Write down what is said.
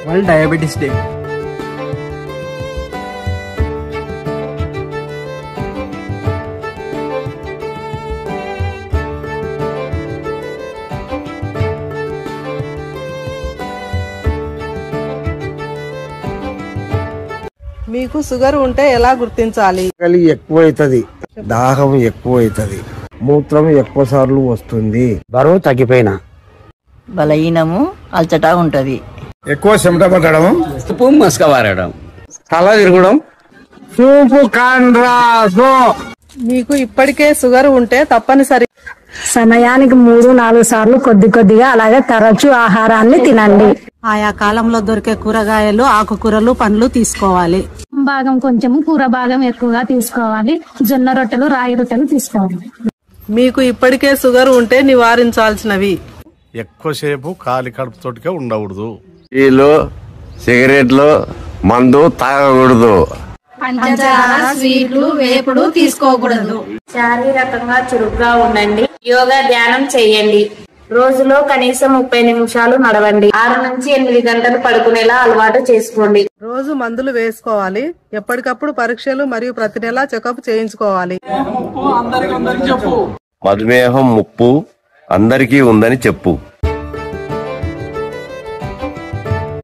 World diabetes day. మీకు sugar ఉంటే ఎలా గుర్తించాలి? ఎక్కువైతది, దాహం ఎక్కువైతది, మూత్రం ఎక్కువ సార్లు వస్తుంది, బరువు తగ్గిపోయినా, బలహీనము అల్చటా ఉంటది, ఎక్కువ చెమట పట్టడం, ఉప్పు మస్కవారడం, తల తిరగడం, చూపు కండ్రాసు. మీకు ఇప్పటికే షుగర్ ఉంటే తప్పనిసరి సమయానికి 3-4 సార్లు కొద్ది కొద్దిగా అలాగే తరచు ఆహారాన్ని తినండి. ఆయా కాలంలో దొరికే కూరగాయలు, ఆకుకూరలు, పండ్లు తీసుకోవాలి. భాగం కొంచెము, కూర భాగం ఎక్కువగా తీసుకోవాలి. జొన్న రొట్టెలు, రాగి రొట్టెలు తీసుకోవాలి. మీకు ఇప్పటికే షుగర్ ఉంటే నివారించాల్సినవి: ఎక్కువసేపు ఖాళీ కడుపుతోటికే ఉండకూడదు, టీలు, సిగరెట్లు, మందు తాగకూడదు, పంచదార, స్వీట్లు, వేపుడు తీసుకోకూడదు. శారీరకంగా చురుగ్గా ఉండండి. యోగా, ధ్యానం చేయండి. రోజులో కనీసం 30 నిమిషాలు నడవండి. 6 నుంచి 8 గంటలు పడుకునేలా అలవాటు చేసుకోండి. రోజు మందులు వేసుకోవాలి. ఎప్పటికప్పుడు పరీక్షలు మరియు ప్రతి నెల చెకప్ చేయించుకోవాలి. మధుమేహం ముప్పు అందరికీ ఉందని చెప్పు.